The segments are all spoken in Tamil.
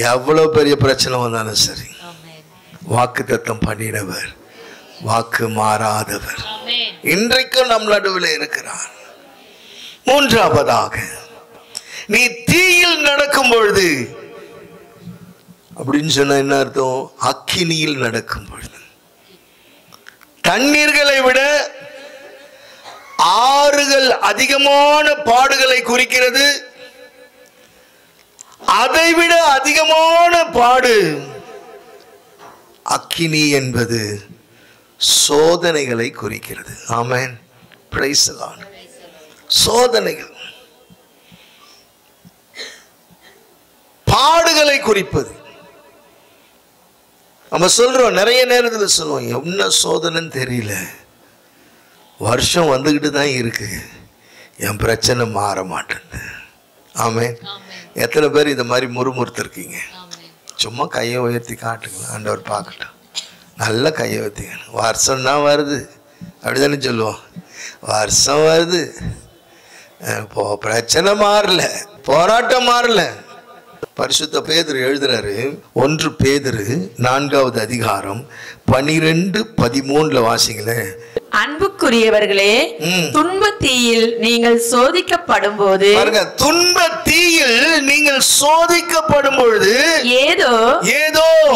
எவ்வளவு பெரிய பிரச்சனை வந்தாலும் சரி, வாக்குத்தத்தம் பண்ணினவர், வாக்கு மாறாதவர் இன்றைக்கும் நம் நடுவில் இருக்கிறார். மூன்றாவதாக, நீ தீயில் நடக்கும் பொழுது, அப்படின்னு சொன்ன என்ன அர்த்தம்? அக்கினியில் நடக்கும் பொழுது. தண்ணீர்களை விட ஆறுகள் அதிகமான பாடுகளை குறிக்கிறது. அதைவிட அதிகமான பாடு அக்கினி என்பது சோதனைகளை குறிக்கிறது. ஆமென், பிரைஸ் தி லார்ட். சோதனைகள், பாடுகளை குறிப்பது. நம்ம சொல்றோம், நிறைய நேரத்தில் சொல்லுவோம், என்ன சோதனைன்னு தெரியல, வருஷம் வந்துகிட்டு தான் இருக்கு, என் பிரச்சனை மாற மாட்டேன். ஆமென். எத்தனை பேர் இந்த மாதிரி முறுமுறுத்திருக்கீங்க? சும்மா கையை உயர்த்தி காட்டுங்களா, ஆண்டவர் பார்க்கட்டும். நல்ல கையை உயர்த்திக்கணும். வருஷம் தான் வருது அப்படிதானே சொல்லுவோம். வருஷம் வருது, பிரச்சனை மாறல, போராட்டம் மாறல. பரிசுத்த பேதுரு எழுதுறாரு, 1 பேதுரு 4வது அதிகாரம் 12-13 வாசிங்களேன். அன்புக்குரியவர்களே, துன்பத்தீயில் நீங்கள் சோதிக்கப்படும் போது, துன்பத்தீயில் நீங்கள் சோதிக்கப்படும் பொழுது ஏதோ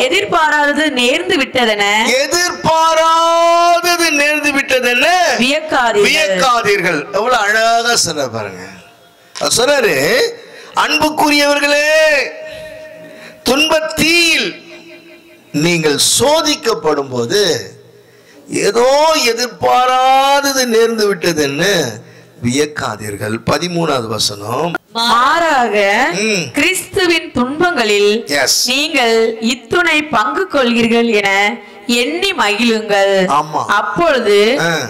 எதிர்பாராதது நேர்ந்து விட்டதென வியக்காதீர்கள். எவ்வளவு அழகா சொன்ன பாருங்க. சொன்னாரு, அன்புக்குரியவர்களே, துன்பத்தீயில் நீங்கள் சோதிக்கப்படும் போது ஏதோ எதிர்பாராதது நேர்ந்து விட்டதுன்னு வியக்காதீர்கள். 13வது வசனம், மாறாக கிறிஸ்துவின் துன்பங்களில் நீங்கள் இத்துணை பங்கு கொள்கிறீர்கள் என எண்ணி மகிழுங்கள். அப்பொழுது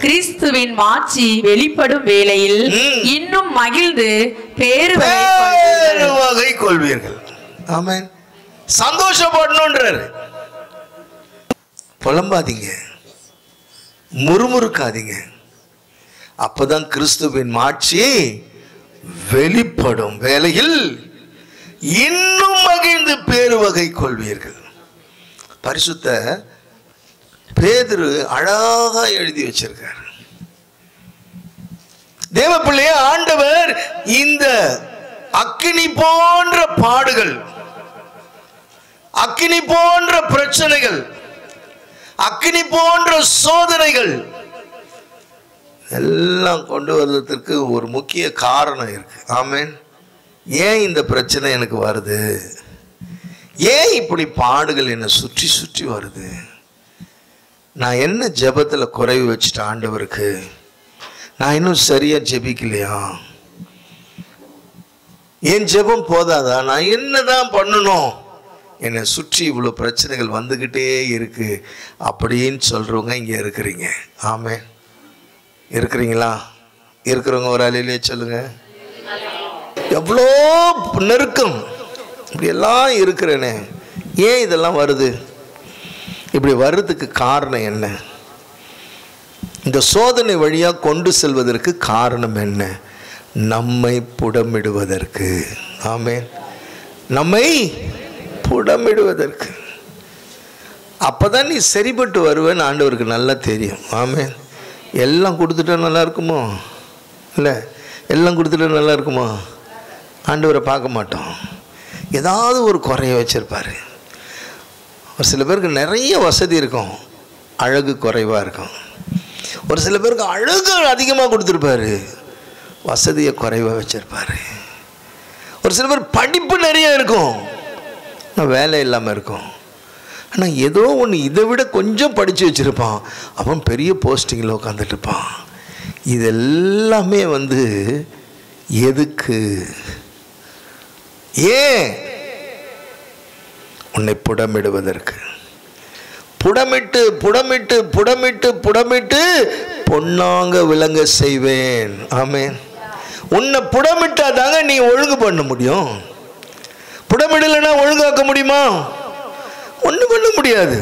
கிறிஸ்துவின் மாட்சி வெளிப்படும் வேளையில் இன்னும் மகிழ்ந்து பேருவகை கொள்வீர்கள். ஆமென். சந்தோஷப்படணும்ன்றாரு. புலம்பாதீங்க, முறுமுறுக்காதீங்க. அப்பதான் கிறிஸ்துவின் மாட்சி வெளிப்படும் வேளையில் இன்னும் மகிழ்ந்து பேருவகை கொள்வீர்கள். பரிசுத்த பேதுரு அழகா எழுதி வச்சிருக்கார். தேவ பிள்ளையே, ஆண்டவர் இந்த அக்கினி போன்ற பாடுகள், அக்கினி போன்ற பிரச்சனைகள், அக்கினி போன்ற சோதனைகள் எல்லாம் கொண்டு வருவதற்கு ஒரு முக்கிய காரணம் இருக்கு. ஆமென். ஏன் இந்த பிரச்சனை எனக்கு வருது? ஏன் இப்படி பாடுகள் என்னை சுற்றி சுற்றி வருது? நான் என்ன ஜெபத்துல குறைவு வச்சுட்டேன் ஆண்டவருக்கு? நான் இன்னும் சரியா ஜெபிக்கலையா? என் ஜெபம் போதாதா? நான் என்னதான் பண்ணணும்? என்னை சுற்றி இவ்வளவு பிரச்சனைகள் வந்துகிட்டே இருக்கு அப்படின்னு சொல்றவங்க இங்க இருக்கிறீங்க. ஆமென். இருக்கிறீங்களா? இருக்கிறவங்க ஒரு அலையிலே சொல்லுங்க. எவ்வளோ நெருக்கம், இப்படி எல்லாம் இருக்கிறேனே, ஏன் இதெல்லாம் வருது? இப்படி வர்றதுக்கு காரணம் என்ன? இந்த சோதனை வழியா கொண்டு செல்வதற்கு காரணம் என்ன? நம்மை புடமிடுவதற்கு. ஆமென். நம்மை புடமிடுவதற்கு. அப்பதான் நீ சரிபட்டு வருவேன்னு ஆண்டவருக்கு நல்லா தெரியும். ஆமென். எல்லாம் கொடுத்துட்டா நல்லா இருக்குமோ? இல்லை, எல்லாம் கொடுத்துட்டா நல்லா இருக்குமோ? ஆண்டவரை பார்க்க மாட்டோம். ஏதாவது ஒரு குறைய வச்சிருப்பாரு. ஒரு சில பேருக்கு நிறைய வசதி இருக்கும், அழகு குறைவாக இருக்கும். ஒரு சில பேருக்கு அழகு அதிகமாக கொடுத்துருப்பாரு, வசதியை குறைவாக வச்சிருப்பாரு. ஒரு சில பேர் படிப்பு நிறைய இருக்கும், வேலை இல்லாமல் இருக்கும். ஆனால் ஏதோ ஒன்று இதை விட கொஞ்சம் படித்து வச்சுருப்பான், அவன் பெரிய போஸ்டிங்கில் உட்காந்துட்டு இருப்பான். இதெல்லாமே எதுக்கு? ஏன்? உன்னை புடமிடுவதற்கு. புடமிட்டு புடமிட்டு புடமிட்டு புடமிட்டு பொன்னாங்க விளங்க செய்வேன். ஆமென். உன்னை புடமிட்டாதாங்க நீ ஒழுங்கு பண்ண முடியும். புடமிடலைன்னா ஒழுங்காக்க முடியுமா? ஒண்ணு பண்ண முடியாது.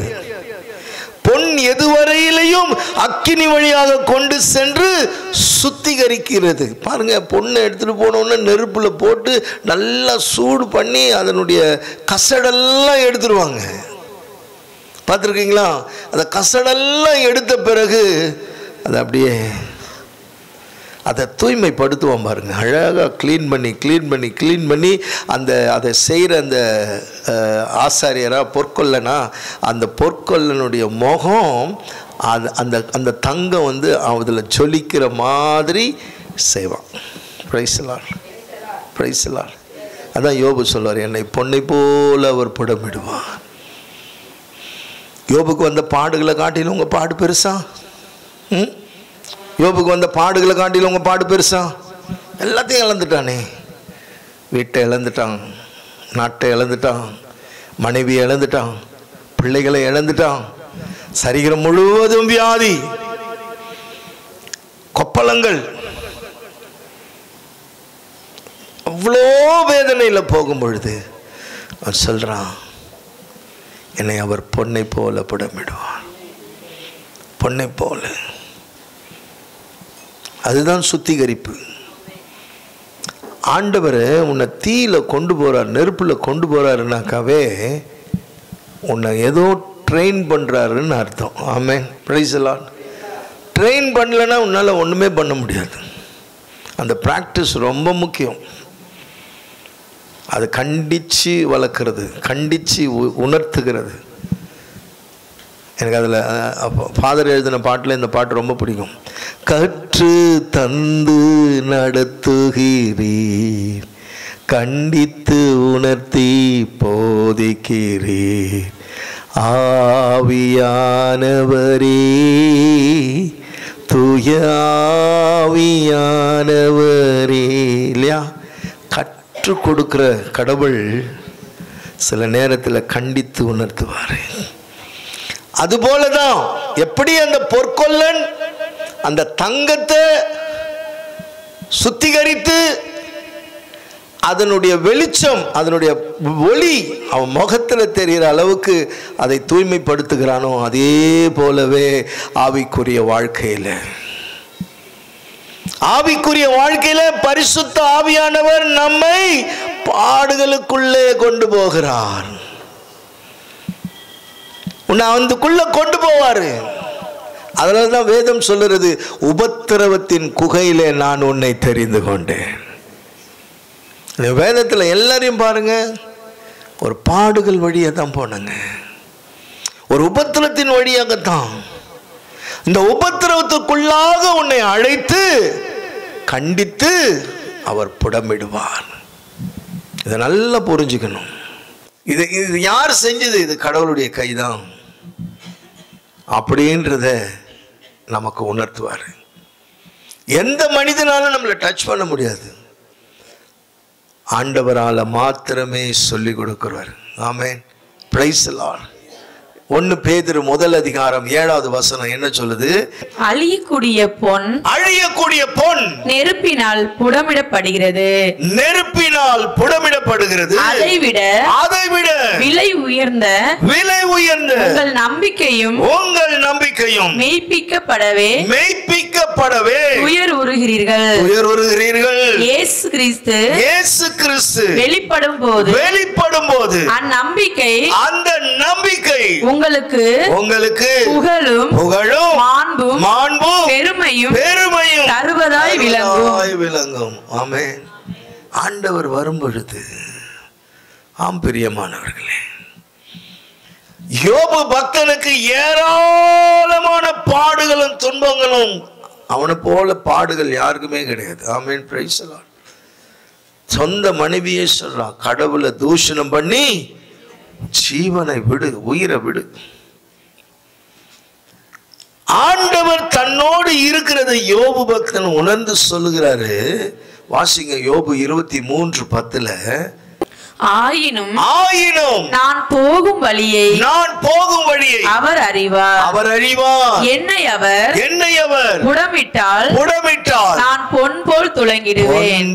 பொன் எதுவரையிலையும் அக்கினி வழியாக கொண்டு சென்று சுத்திகரிக்கிறது. பாருங்க, பொண்ணை எடுத்துட்டு போனோன்னு நெருப்புல போட்டு நல்லா சூடு பண்ணி அதனுடைய கசடெல்லாம் எடுத்துருவாங்க. பார்த்துருக்கீங்களா? அந்த கசடெல்லாம் எடுத்த பிறகு அதை அப்படியே அதை தூய்மைப்படுத்துவோம் பாருங்க. அழகாக க்ளீன் பண்ணி அதை செய்கிற அந்த ஆசாரியரா பொற்கொல்லனா அந்த பொற்கொல்லனுடைய முகம் அந்த தங்கம் வந்து அதில் ஜொலிக்கிற மாதிரி செய்வான். Price the Lord. அதான் யோபு சொல்வார், என்னை பொன்னை போல அவர் புடமிடுவார். யோபுக்கு வந்த பாடுகளை காட்டிலும் உங்கள் பாடு பெருசா? யோபுக்கு வந்த பாடுகளை காட்டிலும் உங்கள் பாடு பெருசா? எல்லாத்தையும் இழந்துட்டானே. வீட்டை இழந்துட்டான், நாட்டை இழந்துட்டான், மனைவியை இழந்துட்டான், பிள்ளைகளை இழந்துட்டான், சரீரம் முழுவதும் வியாதி, கொப்பளங்கள், அவ்வளோ வேதனையில் போகும் பொழுது அவன் சொல்றான், என்னை அவர் பொன்னை போல புடமிடுவார். பொன்னை போல. அதுதான் சுத்திகரிப்பு. ஆண்டவர் உன்னை தீயில கொண்டு போறார், நெருப்புல கொண்டு போறாருனாக்காவே உன்னை ஏதோ ட்ரெயின் பண்றாருன்னு அர்த்தம். ஆமென். Praise the Lord. ட்ரெயின் பண்ணலன்னா உன்னால ஒண்ணுமே பண்ண முடியாது. அந்த பிராக்டிஸ் ரொம்ப முக்கியம். அது கண்டிச்சு வளர்க்குறது, கண்டிச்சு உணர்த்துகிறது. எனக்கு அதில் ஃபாதர் எழுதின பாட்டில் இந்த பாட்டு ரொம்ப பிடிக்கும். கற்று தந்து நடத்துகிறீர், கண்டித்து உணர்த்தி போதிக்கிறீர், ஆவியானவரே தூய ஆவியானவரே. இல்லையா? கற்றுக் கொடுக்கிற கடவுள் சில நேரத்தில் கண்டித்து உணர்த்துவார். அதுபோலதான் எப்படி அந்த பொற்கொல்லன் அந்த தங்கத்தை சுத்திகரித்து அதனுடைய வெளிச்சம், அதனுடைய ஒளி அவன் முகத்தில் தெரிகிற அளவுக்கு அதை தூய்மைப்படுத்துகிறானோ, அதே போலவே ஆவிக்குரிய வாழ்க்கையில பரிசுத்த ஆவியானவர் நம்மை பாடுகளுக்குள்ளே கொண்டு போகிறார். உன்னை அதுக்குள்ள கொண்டு போவாரு. அதனால்தான் வேதம் சொல்லுறது, உபத்திரவத்தின் குகையிலே நான் உன்னை தெரிந்து கொண்டேன். வேதத்தில் எல்லாரையும் பாருங்க, ஒரு பாடுகள் வழியாக தான் போனாங்க, ஒரு உபத்திரத்தின் வழியாகத்தான். இந்த உபத்திரவத்துக்குள்ளாக உன்னை அழைத்து கண்டித்து அவர் புடமிடுவார். இதை நல்லா புரிஞ்சுக்கணும். இது யார் செஞ்சது? இது கடவுளுடைய கைதான் அப்படின்றத நமக்கு உணர்த்துவார். எந்த மனிதனாலும் நம்மளை டச் பண்ண முடியாது, ஆண்டவரால மாத்திரமே சொல்லிக் கொடுக்கிறார். ஆமென். Praise the Lord. 1 பேதுரு 1:7 என்ன சொல்லுது? அழியக்கூடிய பொன் நெருப்பினால் புடமிடப்படுகிறது, அதைவிட விலை உயர்ந்த உங்கள் நம்பிக்கையும் மெய்ப்பிக்கப்படவே உயர் உறுகிறீர்கள். இயேசு கிறிஸ்து வெளிப்படும் போது அந்நம்பிக்கை உங்களுக்கு புகழும் மாண்பும் பெருமையும் தருவதாய் விளங்கும். ஆமென். ஆண்டவர் வரும் பொழுது, ஆம் பிரியமானவர்களே, யோபு பக்தனுக்கு ஏராளமான பாடுகளும் துன்பங்களும், அவனை போல பாடுகள் யாருக்குமே கிடையாது. ஆமென். Praise the Lord. சொந்த மனைவியே சொல்றான், கடவுளை தூஷணம் பண்ணி ஜீவனை விடு, உயிரை விடு. ஆண்டவர் தன்னோடு இருக்கிறதை யோபு பக்தன் உணர்ந்து சொல்லுகிறாரு. வாசிங்க யோபு 23:10. ஆயினும் நான் போகும் வழியை அவர் அறிவார். என்னை அவர் புடமிட்டால் நான் பொன் போல் துலங்கிடுவேன்.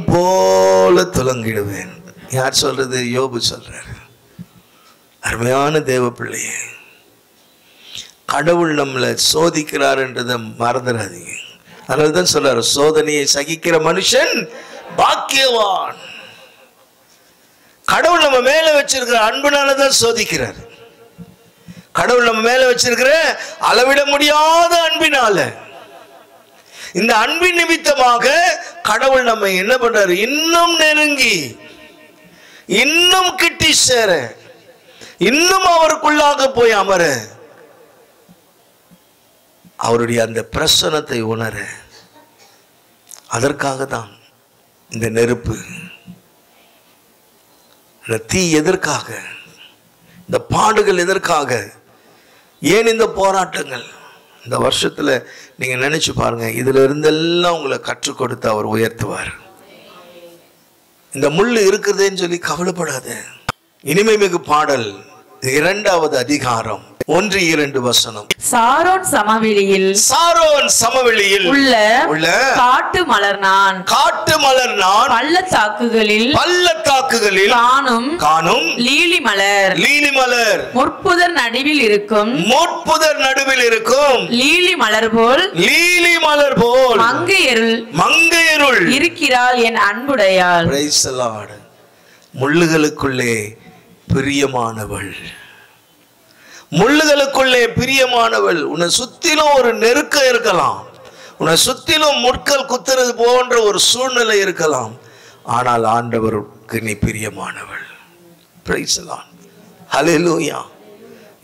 யார் சொல்றது? யோபு சொல்றாரு. அருமையான தேவ பிள்ளையே, கடவுள் நம்மளை சோதிக்கிறார் என்றதை மறந்துடாதீங்க. அதனால்தான் சொல்றாரு, சோதனையை சகிக்கிற மனுஷன் பாக்கியவான். கடவுள் நம்ம மேல வச்சிருக்கிற அன்புனாலதான் சோதிக்கிறார். கடவுள் நம்ம மேல வச்சிருக்கிற அளவிட முடியாத அன்பினால, இந்த அன்பின் நிமித்தமாக கடவுள் நம்ம என்ன பண்றாரு, இன்னும் நெருங்கி, இன்னும் கிட்டி சேர, இன்னும் அவருக்குள்ளாக போய் அமர, அவருடைய அந்த பிரசன்னத்தை உணர, அதற்காக தான் இந்த நெருப்பு, இந்த தீ எதற்காக, இந்த பாடுகள் எதற்காக, ஏன் இந்த போராட்டங்கள்? இந்த வருஷத்துல நீங்க நினைச்சு பாருங்க, இதுல இருந்தெல்லாம் உங்களை கற்றுக் கொடுத்து அவர் உயர்த்துவார். இந்த முள்ளு இருக்குதுன்னு சொல்லி கவலைப்படாத. இனிமை மிகு பாடல் 2வது அதிகாரம் 1-2 வசனம். சாரோன் சமவெளியில் உள்ள காட்டு மலர்னான் பள்ளத்தாக்குகளில் காணும் லீலி மலர் முற்புதர் நடுவில் இருக்கும் லீலி மலர் போல் மங்கையருள் இருக்கிறாள் என் அன்புடையாள். Price the Lord. முள்ளுகளுக்குள்ளே பிரியமானவள், முள்ளுகளுக்குள்ளே பிரியமானவள். உன்னை சுத்திலும் ஒரு நெருக்கம் இருக்கலாம், உன்னை சுத்திலும் முட்கள் குத்துறது போன்ற ஒரு சூழ்நிலை இருக்கலாம், ஆனால் ஆண்டவருக்கு நீ பிரியமானவள். Price the Lord. ஹல்லேலூயா.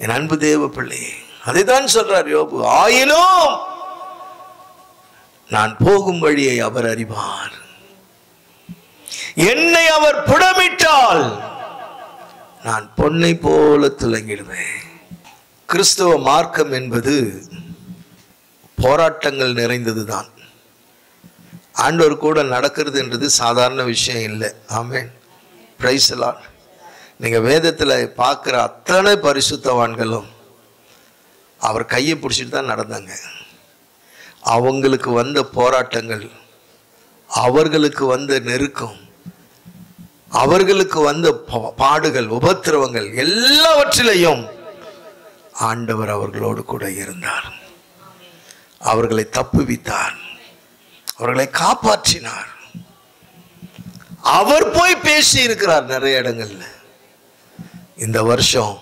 என் அன்பு தேவ பிள்ளை, அதைத்தான் சொல்றார் யோபு. ஆயினும் நான் போகும் வழியை அவர் அறிவார், என்னை அவர் புடமிட்டால் நான் பொன்னை போல துலங்கிடுவேன். கிறிஸ்தவ மார்க்கம் என்பது போராட்டங்கள் நிறைந்ததுதான். ஆண்டவர் கூட நடக்கிறது என்றது சாதாரண விஷயம் இல்லை. ஆமென். Praise the Lord. நீங்க வேதத்தில் பார்க்குற அத்தனை பரிசுத்தவான்களும் அவர் கையை பிடிச்சிட்டு தான் நடந்தாங்க. அவங்களுக்கு வந்த போராட்டங்கள், அவர்களுக்கு வந்த நெருக்கம், அவர்களுக்கு வந்த பாடுகள், உபத்திரவங்கள் எல்லாவற்றிலையும் ஆண்டவர் அவர்களோடு கூட இருந்தார். அவர்களை தப்புவித்தார், அவர்களை காப்பாற்றினார். அவர் போய் பேசி இருக்கிறார் நிறைய இடங்கள்ல. இந்த வருஷம்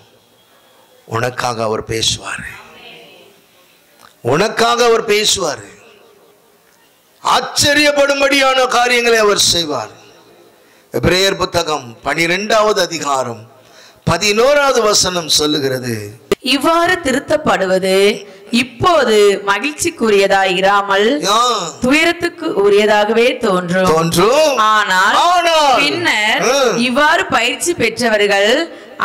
உனக்காக அவர் பேசுவார், உனக்காக அவர் பேசுவார். ஆச்சரியப்படும்படியான காரியங்களை அவர் செய்வார். எபிரேயர் புத்தகம் 12வது அதிகாரம் 11வது வசனம் சொல்லுகிறது, இவ்வாறு திருத்தப்படுவது இப்போது மகிழ்ச்சிக்குரியதாய் இராமல் துயரத்துக்கு உரியதாகவே தோன்றும். ஆனால் பின்னர் இவ்வாறு பயிற்சி பெற்றவர்கள்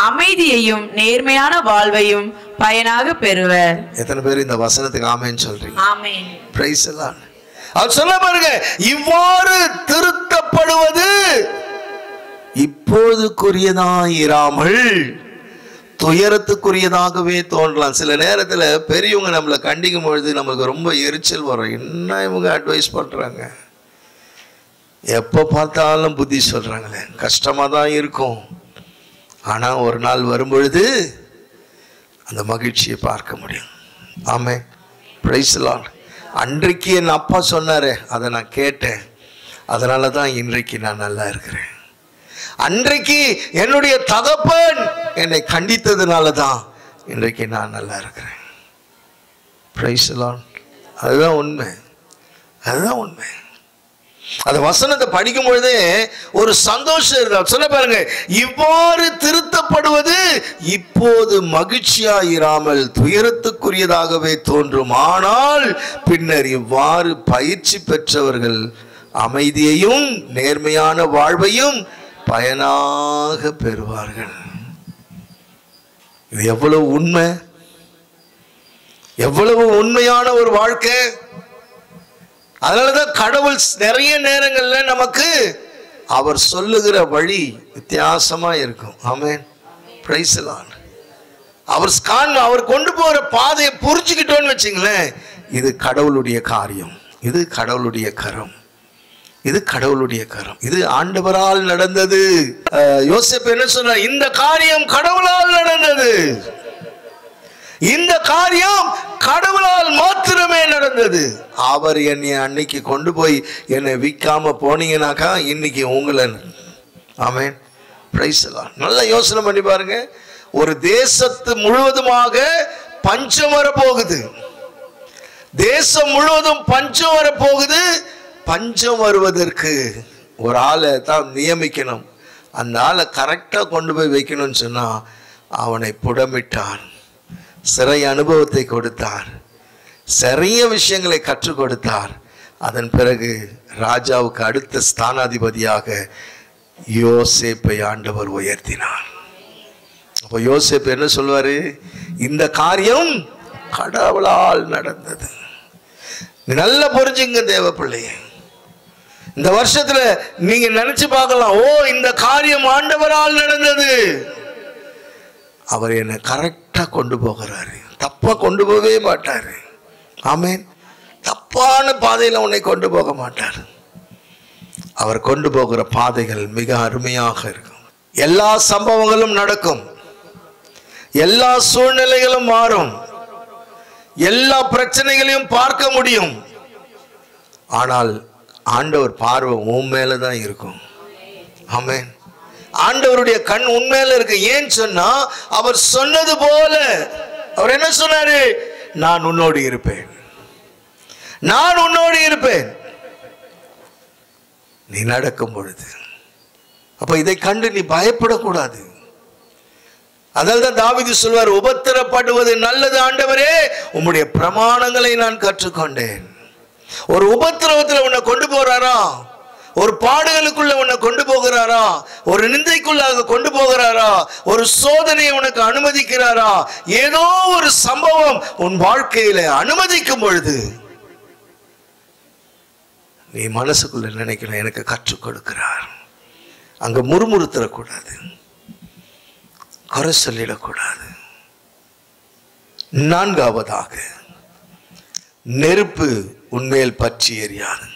அமைதியையும் நேர்மையான வாழ்வையும் பயனாக பெறுவர். எத்தனை பேர் இந்த வசனத்துக்கு ஆமென் சொல்றீங்க? ஆமென். Praise the Lord. அவர் சொல்ல பாருங்க, இவ்வாறு திருத்தப்படுவது இப்போதுக்குரியதாய் இராமல் துயரத்துக்குரியதாகவே தோன்றலாம். சில நேரத்தில் பெரியவங்க நம்மளை கண்டிக்கும் பொழுது நம்மளுக்கு ரொம்ப எரிச்சல் வரும். என்ன இவங்க அட்வைஸ் பண்ணுறாங்க, எப்போ பார்த்தாலும் புத்தி சொல்கிறாங்களே, கஷ்டமாக தான் இருக்கும். ஆனால் ஒரு நாள் வரும்பொழுது அந்த மகிழ்ச்சியை பார்க்க முடியும். ஆமென். Praise the Lord. அன்றைக்கு என் அப்பா சொன்னாரே, அதை நான் கேட்டேன், அதனால தான் இன்றைக்கு நான் நல்லா இருக்கிறேன். அன்றைக்கு என்னுடைய தகப்பன் என்னை கண்டித்ததுனால தான் இன்றைக்கு நான் நல்லா இருக்கிறேன். Price the Lord. அதுதான் உண்மை, அதுதான் உண்மை. அந்த வசனத்தை படிக்கும் பொழுதே ஒரு சந்தோஷம் இருந்தால் சொல்ல பாருங்க, இவ்வாறு திருத்தப்படுவது இப்போது மகிழ்ச்சியாயிராமல் துயரத்துக்குரியதாகவே தோன்றும். ஆனால் பின்னர் இவ்வாறு பயிற்சி பெற்றவர்கள் அமைதியையும் நேர்மையான வாழ்வையும் பயனாக பெறுவார்கள். இது எவ்வளவு உண்மை, எவ்வளவு உண்மையான ஒரு வாழ்க்கை. அதனாலதான் கடவுள் நிறைய நேரங்கள்ல நமக்கு அவர் சொல்லுகிற வழி வித்தியாசமா இருக்கும். ஆமென். Praise the Lord. அவர் கொண்டு போற பாதையை புரிஞ்சுக்கிட்டோன்னு வச்சுங்களேன், இது கடவுளுடைய காரியம், இது கடவுளுடைய கரம், இது கடவுளுடைய கரம், இது ஆண்டவரால் நடந்தது. யோசேப்பு என்ன சொன்னா, இந்த காரியம் கடவுளால் நடந்தது, இந்த காரியம் கடவுளால் மாத்திரமே நடந்தது. நடந்தது. அவர் என்னை அன்னைக்கு கொண்டு போய் என்னை விற்காம போனீங்கன்னாக்கா இன்னைக்கு உங்களை. ஆமென். Praise the Lord. நல்லா யோசனை பண்ணி பாருங்க. ஒரு தேசத்து முழுவதுமாக பஞ்சம் வரப்போகுது. தேசம் முழுவதும் பஞ்சம் வரப்போகுது. பஞ்சம் வருவதற்கு ஒரு ஆளை தான் நியமிக்கணும். அந்த ஆளை கரெக்டாக கொண்டு போய் வைக்கணும்னு சொன்னால் அவனை புடமிட்டார், சிறை அனுபவத்தை கொடுத்தார், நிறைய விஷயங்களை கற்றுக் கொடுத்தார். அதன் பிறகு ராஜாவுக்கு அடுத்த ஸ்தானாதிபதியாக யோசேப்பை ஆண்டவர் உயர்த்தினார். அப்போ யோசேப்பு என்ன சொல்வாரு? இந்த காரியம் கடவுளால் நடந்தது. நல்ல புரிஞ்சுங்க தேவ பிள்ளையே. இந்த வருஷத்துல நீங்க நினைச்சு பார்க்கலாம், ஓ இந்த காரியம் ஆண்டவரால் நடந்தது. அவர் என்னை கரெக்டா கொண்டு போகிறாரு, தப்பா கொண்டு போகவே மாட்டாரு. ஆமென். தப்பான பாதையில உன்னை கொண்டு போக மாட்டார். அவர் கொண்டு போகிற பாதைகள் மிக அருமையாக இருக்கும். எல்லா சம்பவங்களும் நடக்கும், எல்லா சூழ்நிலைகளும் மாறும், எல்லா பிரச்சனைகளையும் பார்க்க முடியும். ஆனால் ஆண்டவர் பார்வை உன் மேலதான் இருக்கும். ஆமென். ஆண்டவருடைய கண் உண்மையில இருக்கு. ஏன் சொன்னா அவர் சொன்னது போல, அவர் என்ன சொன்னாரு? நான் உன்னோடு இருப்பேன், நான் உன்னோடு இருப்பேன் நீ நடக்கும் பொழுது. அப்ப இதை கண்டு நீ பயப்படக்கூடாது. அதனால்தான் தாவீது சொல்வார், உபத்திரப்படுவது நல்லது ஆண்டவரே, உம்முடைய பிரமாணங்களை நான் கற்றுக்கொண்டேன். ஒரு உபத்திரவத்தில் உன்னை கொண்டு போறாரா, ஒரு பாடுகளுக்குள்ள உன்னை கொண்டு போகிறாரா, ஒரு நிந்தைக்குள்ளாக கொண்டு போகிறாரா, ஒரு சோதனையை உனக்கு அனுமதிக்கிறாரா, ஏதோ ஒரு சம்பவம் உன் வாழ்க்கையில அனுமதிக்கும் பொழுது நீ மனசுக்குள்ள நினைக்கணும், எனக்கு கற்றுக் கொடுக்கிறார். அங்க முறுமுறுத்தரக்கூடாது, குறை சொல்லிடக்கூடாது. நான்காவதாக, நெருப்பு உன்மேல் பற்றி எரியாது.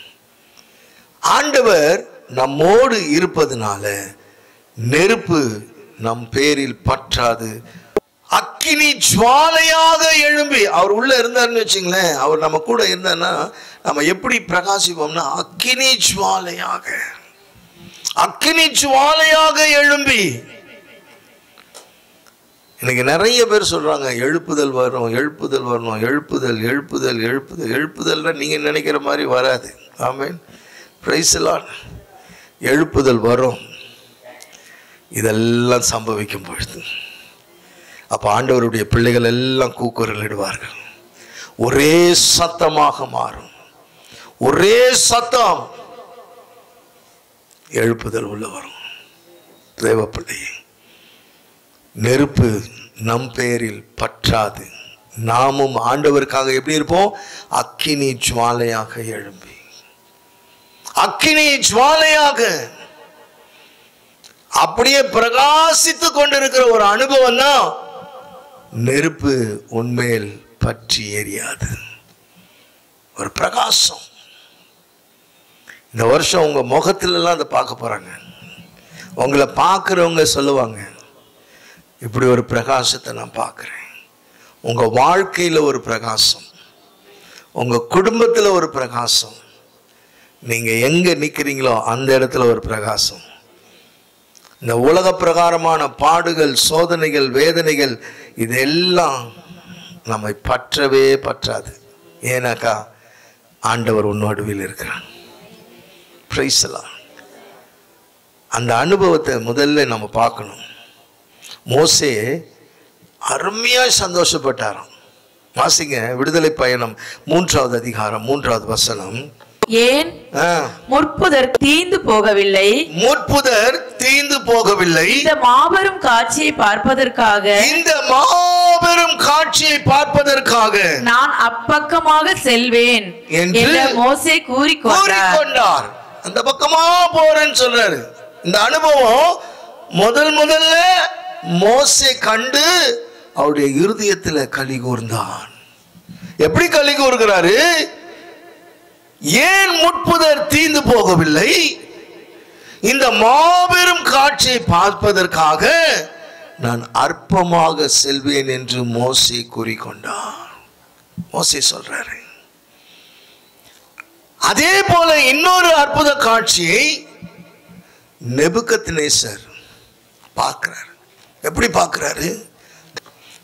ஆண்டவர் நம்மோடு இருப்பதனால நெருப்பு நம் பேரில் பற்றாது. அக்கினி ஜுவாலையாக எழும்பி, அவர் உள்ள இருந்தாருன்னு வச்சுங்களேன், அவர் நம்ம கூட இருந்தாருன்னா நம்ம எப்படி பிரகாசிப்போம்னா அக்கினி ஜுவாலையாக, அக்கினி ஜுவாலையாக எழும்பி. இன்னைக்கு நிறைய பேர் சொல்றாங்க எழுப்புதல் வரும், எழுப்புதல் வரணும், எழுப்புதல் எழுப்புதல் எழுப்புதல். எழுப்புதல்னா நீங்க நினைக்கிற மாதிரி வராது. ஆமென். Praise the Lord. எழுப்புதல் வரும். இதெல்லாம் சம்பவிக்கும் பொழுது அப்ப ஆண்டவருடைய பிள்ளைகள் எல்லாம் கூக்குரலிடுவார்கள். ஒரே சத்தமாக மாறும், ஒரே சத்தம். எழுப்புதல் உள்ள வரும். தேவ பிள்ளையே, நெருப்பு நம் பேரில் பற்றாது. நாமும் ஆண்டவருக்காக எப்படி இருப்போம்? அக்கினி ஜுவாலையாக எழும்பி, அக்கினி ஜுவாலையாக அப்படியே பிரகாசித்து கொண்டிருக்கிற ஒரு அனுபவம் தான் நெருப்பு உன்மேல் பற்றி எரியாது. ஒரு பிரகாசம். இந்த வருஷம் உங்க முகத்துல எல்லாம் அதை பார்க்க போறாங்க. உங்களை பார்க்கிறவங்க சொல்லுவாங்க, இப்படி ஒரு பிரகாசத்தை நான் பார்க்கிறேன். உங்க வாழ்க்கையில ஒரு பிரகாசம், உங்க குடும்பத்துல ஒரு பிரகாசம், நீங்க எங்க நிக்கிறீங்களோ அந்த இடத்துல ஒரு பிரகாசம். இந்த உலக பிரகாரமான பாடுகள், சோதனைகள், வேதனைகள் இதெல்லாம் நம்மை பற்றவே பற்றாது. ஏன்னாக்கா ஆண்டவர் உன்னோடுவில் இருக்கிறார். Price the Lord. அந்த அனுபவத்தை முதல்ல நம்ம பார்க்கணும். மோசே அருமையா சந்தோஷப்பட்டாராம். வாசிங்க, விடுதலை பயணம் 3வது அதிகாரம் 3வது வசனம். ஏன் முற்புதர் தீந்து போகவில்லை, முற்புதர் தீந்து போகவில்லை, இந்த மாபெரும் காட்சியை பார்ப்பதற்காக, இந்த மாபெரும் காட்சியை பார்ப்பதற்காக நான் அப்பக்கமாக செல்வேன் என்று மோசே கூறிக்கொண்டார். அந்த பக்கமா போறேன்னு சொல்றாரு. இந்த அனுபவம் முதல்ல மோசே கண்டு அவருடைய இருதயத்துல களி கூர்ந்தான். எப்படி களி கூறுகிறாரு? ஏன் முற்புதர் தீந்து போகவில்லை, இந்த மாபெரும் காட்சியை பார்ப்பதற்காக நான் அற்பமாக செல்வேன் என்று மோசே கூறிக்கொண்டார். மோசே சொல்றாரு, அதே போல இன்னொரு அற்புத காட்சியை நேபுகத்நேசர் பார்க்கிறார். எப்படி பார்க்கிறாரு?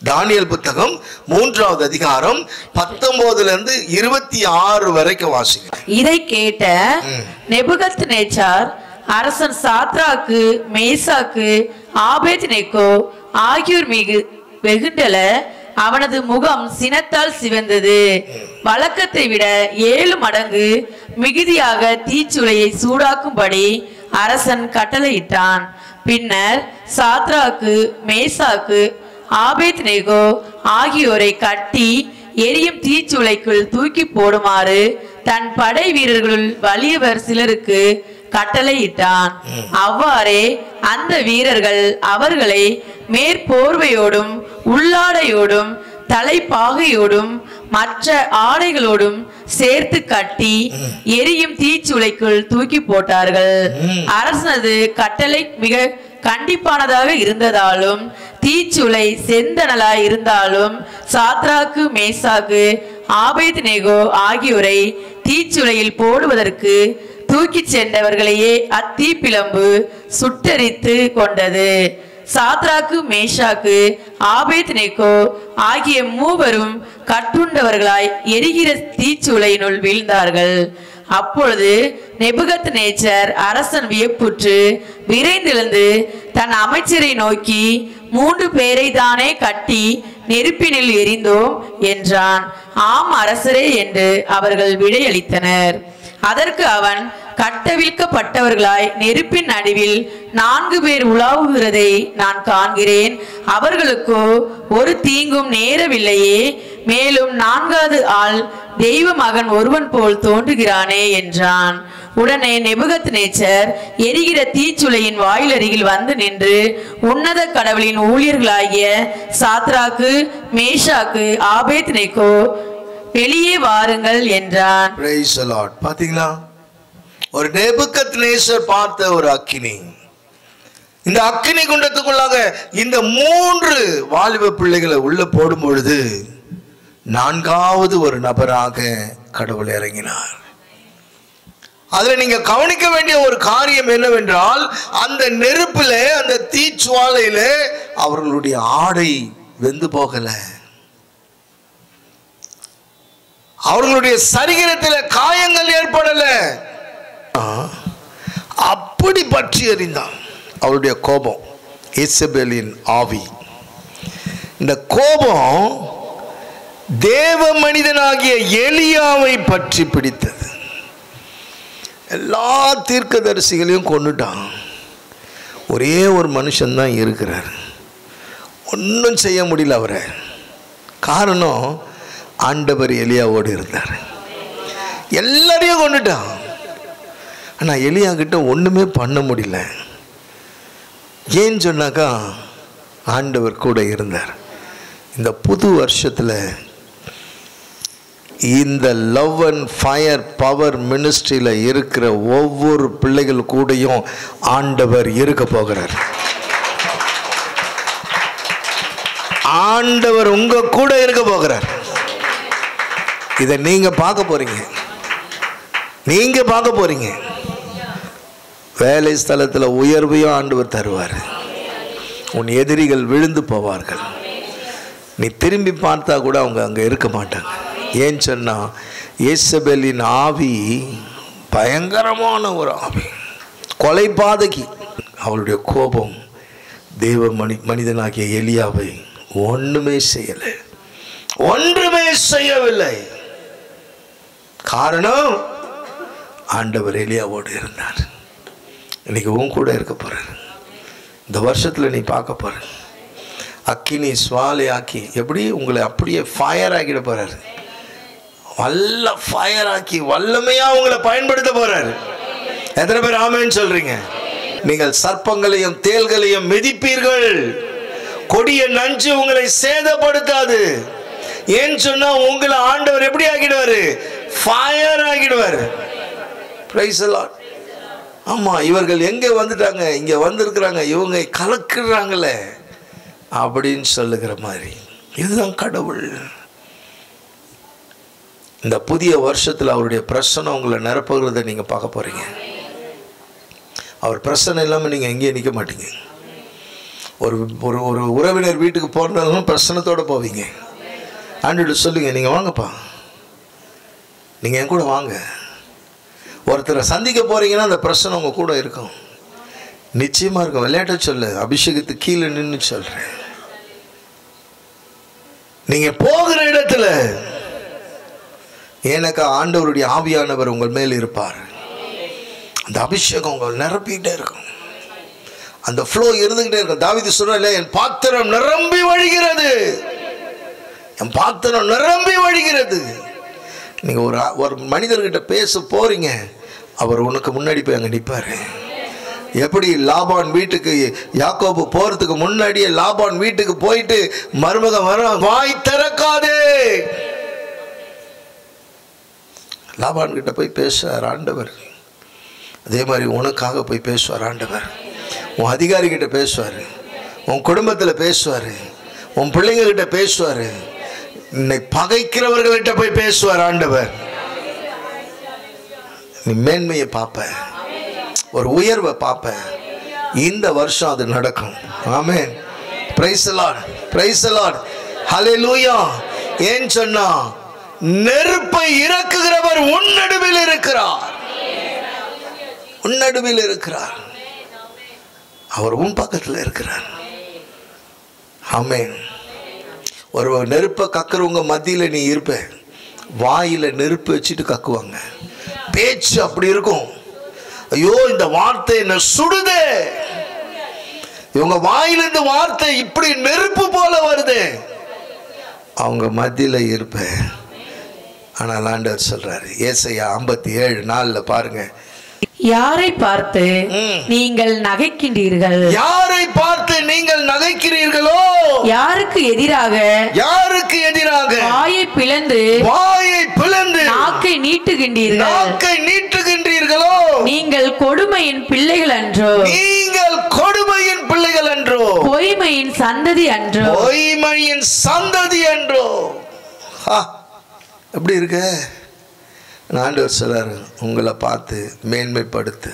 தானியேல் புத்தகம் 3வது அதிகாரம் 19 இருந்து 26 வரைக்கும் வாசிக்கிறேன். இதை கேட்ட நேபுகத்நேச்சார் அரசன் சாத்ராக்கு, மேசாக்கு, ஆபேத்நேகோ ஆகியோர் வெகுண்டல அவனது முகம் சினத்தால் சிவந்தது. வழக்கத்தை விட 7 மடங்கு மிகுதியாக தீச்சுளையை சூடாக்கும்படி அரசன் கட்டளையிட்டான். பின்னர் சாத்ராக்கு, மேசாக்கு, ஆபேத்நேகோ ஆகியோரை கட்டி எரியும் தீச்சுளைக்குள் தூக்கி போடுமாறு தன் படை வீரர்களுள் வலியவர் சிலருக்கு கட்டளையிட்டான். அவ்வாறே அந்த வீரர்கள் அவர்களை மேற்போர்வையோடும் உள்ளாடையோடும் தலைப்பாகையோடும் மற்ற ஆடைகளோடும் சேர்த்து கட்டி எரியும் தீச்சுளைக்குள் தூக்கி போட்டார்கள். அரசனது கட்டளை மிக கண்டிப்பானதாக இருந்ததாலும் தீச்சுளை செந்தனலாய் இருந்தாலும் சாத்ராக்கு, மேசாக்கு, ஆபேத்நேகோ ஆகியோரை தீச்சுளையில் போடுவதற்கு தூக்கி சென்றவர்களையே அத்தீப்பிழம்பு சுட்டரித்து கொண்டது. சாத்ராக்கு, மேஷாக்கு, ஆபேத்நேகோ ஆகிய மூவரும் கட்டுண்டவர்களாய் எரிகிற தீச்சுளையினுள் வீழ்ந்தார்கள். அப்பொழுது நேபுகத்நேச்சர் அரசன் வியப்புற்று விரைந்தெழுந்து தன் அமைச்சரை நோக்கி, 3 பேரை தானே கட்டி நெருப்பினில் எரிந்தோம் என்றான். ஆம் அரசரே என்று அவர்கள் விடையளித்தனர். அதற்கு அவன், கட்டவிழ்க்கப்பட்டவர்களாய் நெருப்பின் நடுவில் 4 பேர் உலாவுகிறதை நான் காண்கிறேன். அவர்களுக்கோ ஒரு தீங்கும் நேரவில்லையே. மேலும் 4வது ஆள் தெய்வ மகன் ஒருவன் போல் தோன்றுகிறானே என்றான். உடனே நேபுகத்நேச்சர் எரிகிற தீச்சுளையின் வாயிலருகில் வந்து நின்று, உன்னத கடவுளின் ஊழியர்களாகிய சாத்ராக்கு, மேஷாக்கு, ஆபேத்நேகோ வெளியே வாருங்கள் என்றான். Praise the Lord. பாத்தீங்களா, ஒரு நேபுகத்நேசர் பார்த்த ஒரு அக்கினி. இந்த அக்கினி குண்டத்துக்குள்ளாக இந்த 3 வாலிப பிள்ளைகளை உள்ள போடும் பொழுது 4வது ஒரு நபராக கடவுள் இறங்கினார். அதுல நீங்க கவனிக்க வேண்டிய ஒரு காரியம் என்னவென்றால், அந்த நெருப்புல, அந்த தீச்சுவாலையில அவர்களுடைய ஆடை வெந்து போகல. அவர்களுடைய சரீரத்தில் காயங்கள் ஏற்படல. அப்படி பற்றி எறிந்தான் அவருடைய கோபம், இசபெலின் ஆவி. இந்த கோபம் தேவ மனிதனாகிய எலியாவை பற்றி பிடித்தது. எல்லா தீர்க்கதரிசிகளையும் கொண்டுட்டான். ஒரே ஒரு மனுஷன்தான் இருக்கிறார். ஒன்றும் செய்ய முடியல அவரை. காரணம், ஆண்டவர் எலியாவோடு இருந்தார். எல்லாரையும் கொண்டுட்டான். ஆனால் எலியா கிட்ட ஒன்றுமே பண்ண முடியல. ஏன்னு சொன்னாக்கா, ஆண்டவர் கூட இருந்தார். இந்த புது வருஷத்தில் இந்த லவ் அண்ட் ஃபயர் பவர் மினிஸ்ட்ரியில் இருக்கிற ஒவ்வொரு பிள்ளைகள் கூடயும் ஆண்டவர் இருக்க போகிறார். ஆண்டவர் உங்க கூட இருக்க போகிறார். இதை நீங்க பார்க்க போறீங்க. நீங்க பார்க்க போறீங்க. வேலை ஸ்தலத்தில் உயர்வையும் ஆண்டவர் தருவார். உன் எதிரிகள் விழுந்து போவார்கள். நீ திரும்பி பார்த்தா கூட அவங்க அங்கே இருக்க மாட்டாங்க. ஏன்னு சொன்னால், இயேசபேலின் ஆவி பயங்கரமான ஒரு ஆவி, கொலை பாதகி. அவளுடைய கோபம் தேவ மனிதனாகிய எலியாவை ஒன்றுமே செய்யலை, ஒன்றுமே செய்யவில்லை. காரணம், ஆண்டவர் எலியாவோடு இருந்தார். இன்னைக்கு உன் கூட இருக்க போறார். இந்த வருஷத்தில் நீ பார்க்க போற அக்கினி சுவாலை ஆக்கி எப்படி உங்களை அப்படியே ஃபயர் ஆக்கிட போறாரு. வல்ல ஃபயர் ஆக்கி வல்லமையா உங்களை பயன்படுத்த போறாரு. எத்தனை பேர் ஆமென் சொல்றீங்க? நீங்கள் சர்ப்பங்களையும் தேள்களையும் மிதிப்பீர்கள். கொடிய நஞ்சு உங்களை சேதப்படுத்தாது. ஏன்னு சொன்னா உங்களை ஆண்டவர் எப்படி ஆக்கிடுவாரு? ஃபயர் ஆக்கிடுவார். Praise the Lord. ஆமா, இவர்கள் எங்க வந்துட்டாங்க, இங்க வந்திருக்கிறாங்க, இவங்க கலக்குறாங்களே அப்படின்னு சொல்லுகிற மாதிரி. இதுதான் கடவுள். இந்த புதிய வருஷத்தில் அவருடைய பிரசனம் உங்களை நிரப்புகிறத நீங்கள் பார்க்க போகிறீங்க. அவர் பிரசனம் இல்லாமல் நீங்கள் எங்கேயும் நிற்க மாட்டீங்க. ஒரு ஒரு ஒரு உறவினர் வீட்டுக்கு போகிறதாலும் பிரசனத்தோடு போவீங்க. ஆண்டவர்கிட்ட சொல்லுங்க, நீங்கள் வாங்கப்பா, நீங்கள் என் கூட வாங்க. ஒருத்தரை சந்திக்க போகிறீங்கன்னா அந்த பிரசனம் உங்கள் கூட இருக்கும், நிச்சயமாக இருக்கும். விளையாட்ட சொல்லு, அபிஷேகத்துக்கு கீழே நின்று சொல்கிறேன். நீங்கள் போகிற இடத்துல எனக்கு ஆண்டவருடைய ஆவியானவர் உங்கள் மேல் இருப்பார். அந்த அபிஷேகம் உங்கள் நிரப்பிக்கிட்டே இருக்கும், அந்த ஃப்ளோ இருந்துக்கிட்டே இருக்கும். தாவீது சொல்றாரு, என் பாத்திரம் நிரம்பி வழிகிறது, என் பாத்திரம் நிரம்பி வழிகிறது. நீங்கள் ஒரு மனிதர்கிட்ட பேச போறீங்க, அவர் உனக்கு முன்னாடி போய் அங்கே நிற்பார். எப்படி லாபான் வீட்டுக்கு யாக்கோபு போறதுக்கு முன்னாடியே லாபான் வீட்டுக்கு போயிட்டு மருமகன் வர, வாய் திறக்காதே, லாபான் கிட்ட போய் பேசுவார் ஆண்டவர். அதே மாதிரி உனக்காக போய் பேசுவார் ஆண்டவர். உன் அதிகாரிகிட்ட பேசுவார், உன் குடும்பத்தில் பேசுவார், உன் பிள்ளைங்ககிட்ட பேசுவார், என்னை பகைக்கிறவர்கள்கிட்ட போய் பேசுவார் ஆண்டவர். நீ மேன்மையை பார்ப்ப, ஒரு உயர்வை பார்ப்ப. இந்த வருஷம் அது நடக்கும். Amen. Praise the Lord, praise the Lord, hallelujah. ஏன் சொன்னா, நெருப்பை இறக்குகிறவர் உன் நடுவில் இருக்கிறார், உன் நடுவில் இருக்கிறார், அவர் உன் பக்கத்தில் இருக்கிறார். ஆமென். ஒரு நெருப்பை கக்குறவங்க மத்தியில் நீ இருப்ப, வாயில நெருப்பு வச்சுட்டு கக்குவாங்க. பேச்சு அப்படி இருக்கும், ஐயோ இந்த வார்த்தை என்ன சுடுதே, இவங்க வாயிலிருந்து வார்த்தை இப்படி நெருப்பு போல வருது, அவங்க மத்தியில் இருப்பேன். ஆனால் ஆண்டவர் சொல்றாரு, ஏசாயா 57:4 பாருங்க, யாரை பார்த்து நீங்கள் நகைக்கின்றீர்கள், யாரை பார்த்து நீங்கள் நகைக்கிறீர்களோ, யாருக்கு எதிராக, யாருக்கு எதிராக வாயை பிளந்து நாக்கை நீட்டுகின்றீர்களோ, நீங்கள் கொடுமையின் பிள்ளைகள் அன்றோ, நீங்கள் கொடுமையின் பிள்ளைகள் அன்றோ, பொய்மையின் சந்ததி அன்றோ, பொய்மையின் சந்ததி அன்றோ. எப்படி இருக்க? ஆண்டவர் சொல்றாரு, உங்களை பார்த்து மேன்மைப்படுத்த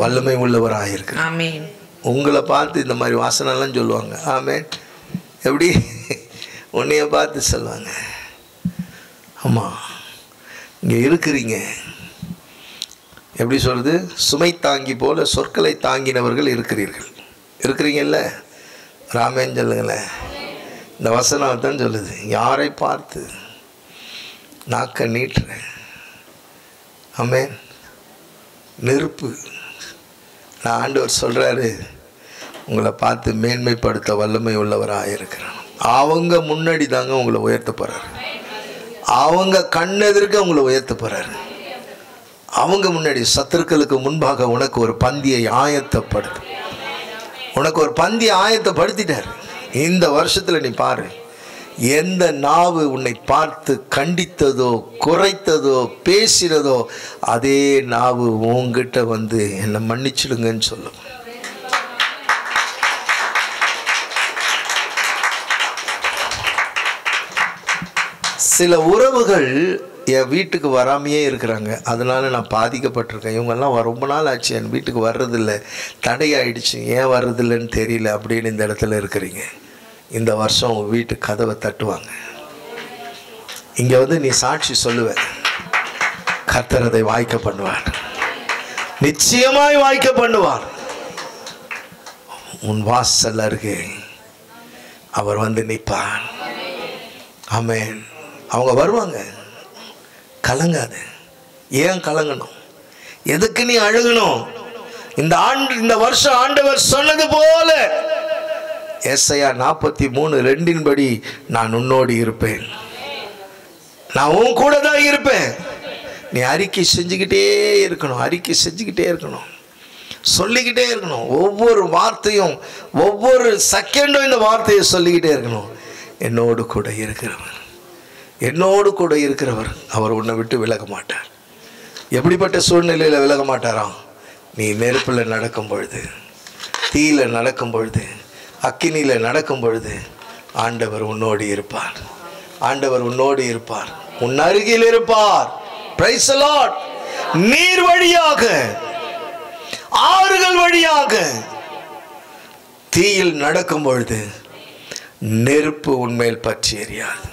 வல்லமை உள்ளவராயிருக்கு. ஆமென். உங்களை பார்த்து இந்த மாதிரி வாசனைலாம் சொல்லுவாங்க. ஆமென். எப்படி உன்னைய பார்த்து சொல்லுவாங்க, ஆமாம் இங்கே இருக்கிறீங்க. எப்படி சொல்றது, சுமை தாங்கி போல சொற்களை தாங்கினவர்கள் இருக்கிறீங்கல்ல. ராமேன் சொல்லுங்களேன், இந்த வசனம் தான் சொல்லுது, யாரை பார்த்து நாக்க நீட்டுறேன். ஆமென். நெருப்பு. நான் ஆண்டவர் சொல்றாரு, உங்களை பார்த்து மேன்மைப்படுத்த வல்லமை உள்ளவராக இருக்கிறான். அவங்க முன்னாடி தாங்க உங்களை உயர்த்த போறாரு, அவங்க கண்ணெதிர்க்க உங்களை உயர்த்த போறாரு. அவங்க முன்னாடி சத்துருக்களுக்கு முன்பாக உனக்கு ஒரு பந்தியை ஆயத்தப்படுத்து, உனக்கு ஒரு பந்தியை ஆயத்தப்படுத்திட்டாரு. இந்த வருஷத்துல நீ பாரு, எந்த நாவு உன்னை பார்த்து கண்டித்ததோ குறைத்ததோ பேசினதோ அதே நாவு உன்கிட்ட வந்து என்னை மன்னிச்சிடுங்கன்னு சொல்லும். சில உறவுகள் என் வீட்டுக்கு வராமையே இருக்கிறாங்க, அதனால நான் பாதிக்கப்பட்டிருக்கேன். இவங்கெல்லாம் ரொம்ப நாள் ஆச்சு என் வீட்டுக்கு வர்றதில்லை, தடையாயிடுச்சு, ஏன் வர்றதில்லைன்னு தெரியல அப்படின்னு இந்த இடத்துல இருக்கிறீங்க. இந்த வருஷம் உங்கள் வீட்டு கதவை தட்டுவாங்க. இங்கே வந்து நீ சாட்சி சொல்லுவ, கர்த்தர் அதை வாய்க்க பண்ணுவார், நிச்சயமாய் வாய்க்க பண்ணுவார். உன் வாசல் அருகே அவர் வந்து நிற்பார். ஆமென். அவங்க வருவாங்க, கலங்காத. ஏன் கலங்கணும்? எதுக்கு நீ அழுகணும்? இந்த வருஷம் ஆண்டவர் சொன்னது போல ஏசாயா 43:2 படி நான் உன்னோடு இருப்பேன், நான் உன் கூட தான் இருப்பேன். நீ அறிக்கை செஞ்சுக்கிட்டே இருக்கணும், அறிக்கை செஞ்சுக்கிட்டே இருக்கணும், சொல்லிக்கிட்டே இருக்கணும். ஒவ்வொரு வார்த்தையும் ஒவ்வொரு செகண்டும் இந்த வார்த்தையை சொல்லிக்கிட்டே இருக்கணும். என்னோடு கூட இருக்கிறவர், என்னோடு கூட இருக்கிறவர் அவர் உன்னை விட்டு விலக மாட்டார். எப்படிப்பட்ட சூழ்நிலையில் விலக மாட்டாராம்? நீ நெருப்பில் நடக்கும் பொழுது, தீயில நடக்கும் பொழுது, அக்கினியில் நடக்கும் பொழுது ஆண்டவர் உன்னோடு இருப்பார், ஆண்டவர் உன்னோடு இருப்பார். உன் அருகில் இருப்பார். Price the Lord. நீர் வழியாக, ஆறுகள் வழியாக தீயில் நடக்கும் பொழுது நெருப்பு உன்மேல் பற்றி எரியாது.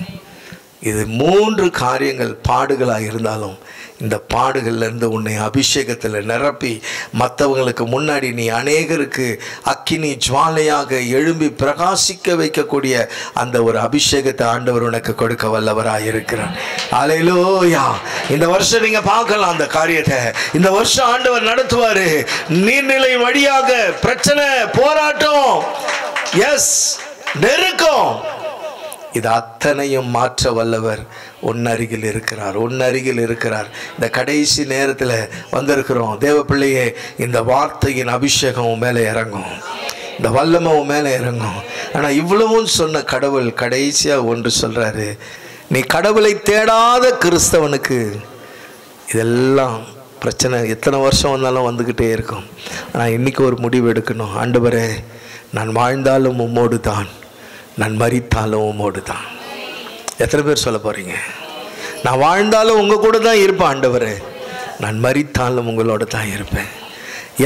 இது 3 காரியங்கள் பாடுகளாக இருந்தாலும் இந்த பாடுகள்லேருந்து உன்னை அபிஷேகத்தில் நிரப்பி மற்றவங்களுக்கு முன்னாடி நீ அநேகருக்கு அக்கினி ஜுவாலையாக எழும்பி பிரகாசிக்க வைக்கக்கூடிய அந்த ஒரு அபிஷேகத்தை ஆண்டவர் உனக்கு கொடுக்க வல்லவராக இருக்கிறார். அல்லேலூயா. இந்த வருஷம் நீங்கள் பார்க்கலாம் அந்த காரியத்தை. இந்த வருஷம் ஆண்டவர் நடத்துவார். நீர்நிலை வழியாக பிரச்சனை, போராட்டம், எஸ், நெருக்கம், இது அத்தனையும் மாற்ற வல்லவர் உன் அருகில் இருக்கிறார். உன் அருகில் இருக்கிறார். இந்த கடைசி நேரத்தில் வந்திருக்கிறோம். தேவ பிள்ளையே, இந்த வார்த்தையின் அபிஷேகம் மேலே இறங்கும், இந்த வல்லமை மேலே இறங்கும். ஆனால் இவ்வளவும் சொன்ன கடவுள் கடைசியாக ஒன்று சொல்கிறாரு. நீ கடவுளை தேடாத கிறிஸ்தவனுக்கு இதெல்லாம் பிரச்சனை எத்தனை வருஷம் வந்தாலும் வந்துக்கிட்டே இருக்கும். ஆனால் இன்றைக்கி ஒரு முடிவு எடுக்கணும். ஆண்டவரே, நான் வாழ்ந்தாலும் உம்மோடு தான், நான் மரித்தாலும் உம்மோடு தான். எத்தனை பேர் சொல்ல போகிறீங்க? நான் வாழ்ந்தாலும் உங்கள் கூட தான் இருப்பேன் ஆண்டவரே, நான் மரித்தாலும் உங்களோட தான் இருப்பேன்.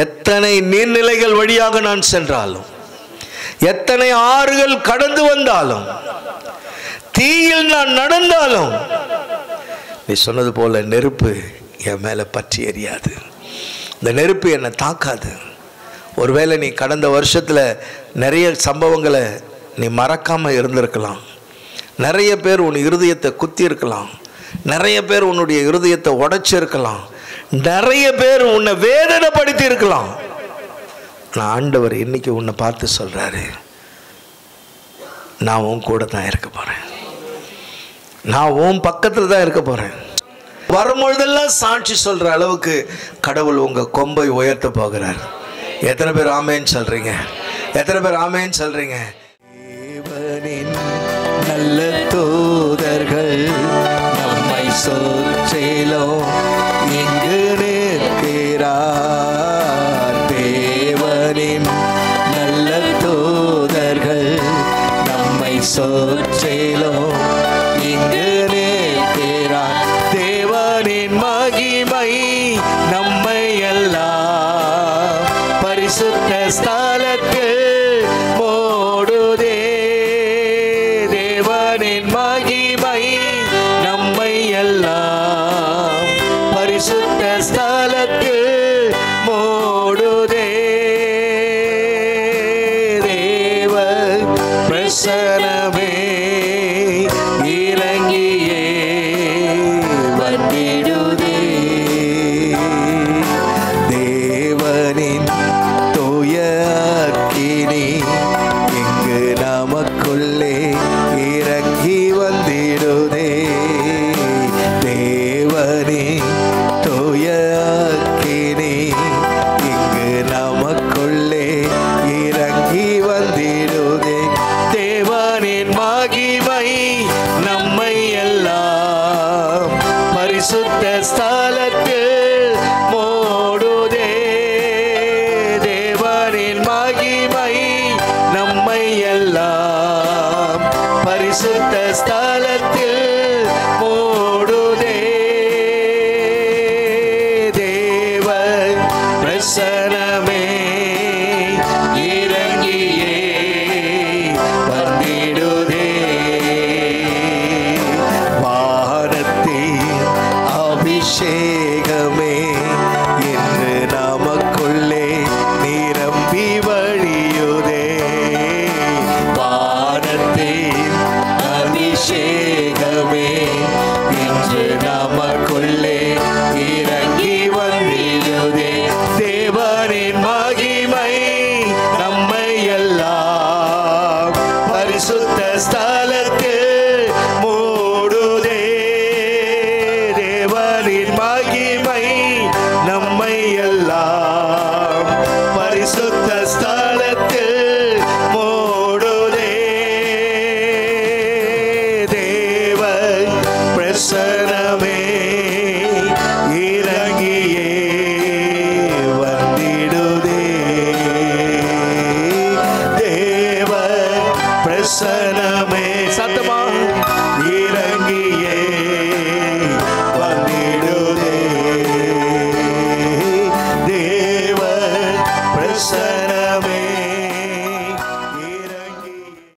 எத்தனை நீர்நிலைகள் வழியாக நான் சென்றாலும், எத்தனை ஆறுகள் கடந்து வந்தாலும், தீயில் நான் நடந்தாலும், நீ சொன்னது போல நெருப்பு என் மேலே பற்றி எரியாது. இந்த நெருப்பு என்னை தாக்காது. ஒருவேளை நீ கடந்த வருஷத்தில் நிறைய சம்பவங்களை நீ மறக்காமல் இருந்திருக்கலாம். நிறைய பேர் உன் இருதயத்தை குத்தி இருக்கலாம். நிறைய பேர் உன்னுடைய இருதயத்தை உடைச்சிருக்கலாம். நிறைய பேர் உன்னை வேதனைப்படுத்தி இருக்கலாம். நான் ஆண்டவர் இன்னைக்கு உன்னை பார்த்து சொல்கிறாரு, நான் உன் கூட தான் இருக்க போகிறேன், நான் உன் பக்கத்தில் தான் இருக்க போகிறேன். வரும்பொழுதெல்லாம் சாட்சி சொல்கிற அளவுக்கு கடவுள் உங்கள் கொம்பை உயர்த்த போகிறார். எத்தனை பேர் ஆமேன்னு சொல்கிறீங்க? எத்தனை பேர் ஆமேன்னு சொல்கிறீங்க? தேவனின் நல்ல தூதர்கள் நம்மை சுற்றிலும் இங்கு நிற்கிறார். தேவனின் நல்ல தூதர்கள் நம்மை சுற்றிலும் இங்கு நிற்கிறார். தேவனின் மகிமை நம்மை எல்லாம் பரிசுத்த ஸ்தலத்தில் மூடுதே. தேவனின் மகிமை நம்மை எல்லாம் பரிசுத்த ஸ்தலத்தில் மூடுதே. தேவ பிரசன்னமே இறங்கியே வந்திடுதே. தேவனின் தூய அக்கினி இங்கு நமக்குள்ளே இறங்கி வந்திடுதே. தேவனின் தூய அக்கினி இங்கு நமக்குள்ளே இறங்கி வந்திடுதே. தேவனின் மகிமை நம்மை எல்லாம் பரிசுத்த ஸ்தலத்தில் மூடுதே. தேவனின் மகிமை நம்மை எல்லாம் பரிசுத்த ஸ்தலத்தில் மூடுதே. தேவ பிரசன்னமே இறங்கியே வந்திடுதே. வானத்தின் அபிஷேகமே என்று நமக்குள்ளே நிரம்பி வழியுதே. வானத்தின் அபிஷேகமே என்று நமக்குள்ளே